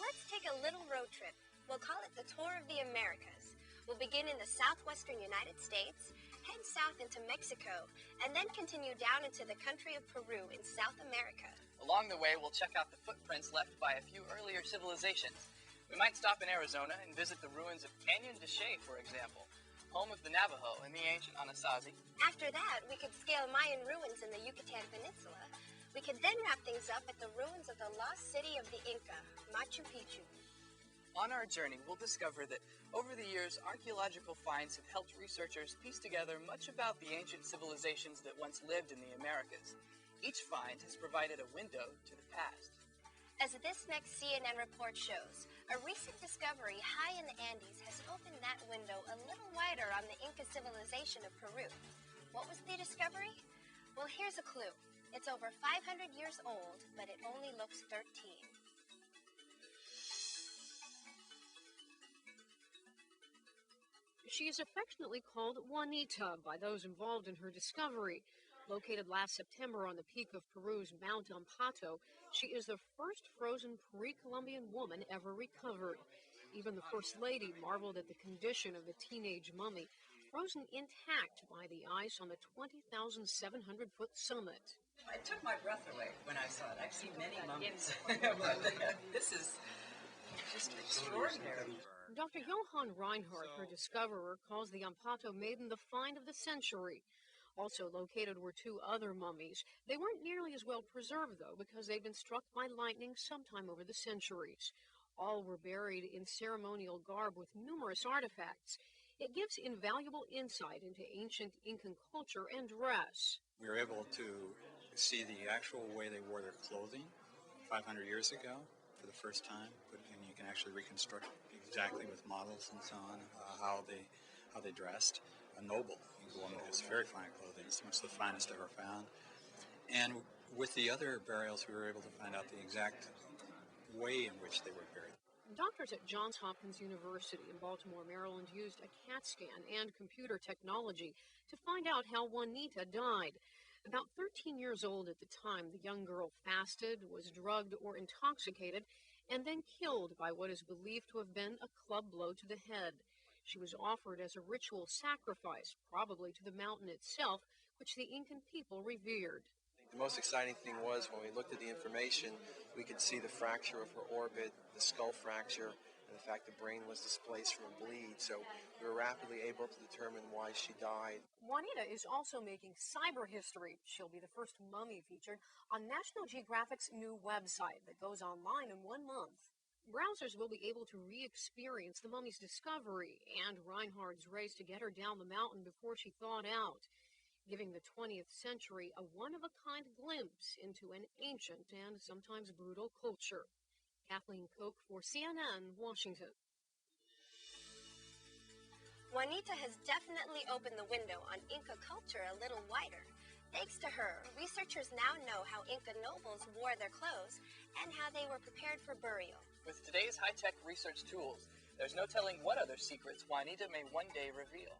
let's take a little road trip. We'll call it the Tour of the Americas. We'll begin in the southwestern United States, head south into Mexico, and then continue down into the country of Peru in South America. Along the way, we'll check out the footprints left by a few earlier civilizations. We might stop in Arizona and visit the ruins of Canyon de Chelly, for example, home of the Navajo and the ancient Anasazi. After that, we could scale Mayan ruins in the Yucatan Peninsula. We could then wrap things up at the ruins of the lost city of the Inca, Machu Picchu. On our journey, we'll discover that over the years, archaeological finds have helped researchers piece together much about the ancient civilizations that once lived in the Americas. Each find has provided a window to the past. As this next CNN report shows, a recent discovery high in the Andes has opened that window a little wider on the Inca civilization of Peru. What was the discovery? Well, here's a clue. It's over 500 years old, but it only looks 13. She is affectionately called Juanita by those involved in her discovery. Located last September on the peak of Peru's Mount Ampato, she is the first frozen pre-Columbian woman ever recovered. Even the First Lady marveled at the condition of the teenage mummy, frozen intact by the ice on the 20,700-foot summit. It took my breath away when I saw it. I've seen many mummies, but this is just extraordinary. Dr. Johann Reinhardt, her discoverer, calls the Ampato Maiden the find of the century. Also located were two other mummies. They weren't nearly as well preserved, though, because they'd been struck by lightning sometime over the centuries. All were buried in ceremonial garb with numerous artifacts. It gives invaluable insight into ancient Incan culture and dress. We were able to see the actual way they wore their clothing 500 years ago for the first time, and you can actually reconstruct exactly with models and so on how they dressed. A noble, a woman who has very fine clothing, it's much the finest ever found. And with the other burials, we were able to find out the exact way in which they were buried. Doctors at Johns Hopkins University in Baltimore, Maryland used a CAT scan and computer technology to find out how Juanita died. About 13 years old at the time, the young girl fasted, was drugged or intoxicated, and then killed by what is believed to have been a club blow to the head. She was offered as a ritual sacrifice, probably to the mountain itself, which the Incan people revered. The most exciting thing was when we looked at the information, we could see the fracture of her orbit, the skull fracture, and the fact the brain was displaced from a bleed. So we were rapidly able to determine why she died. Juanita is also making cyber history. She'll be the first mummy featured on National Geographic's new website that goes online in 1 month. Browsers will be able to re-experience the mummy's discovery and Reinhardt's race to get her down the mountain before she thawed out, giving the 20th century a one-of-a-kind glimpse into an ancient and sometimes brutal culture. Kathleen Koch for CNN, Washington. Juanita has definitely opened the window on Inca culture a little wider. Thanks to her, researchers now know how Inca nobles wore their clothes and how they were prepared for burial. With today's high-tech research tools, there's no telling what other secrets Juanita may one day reveal.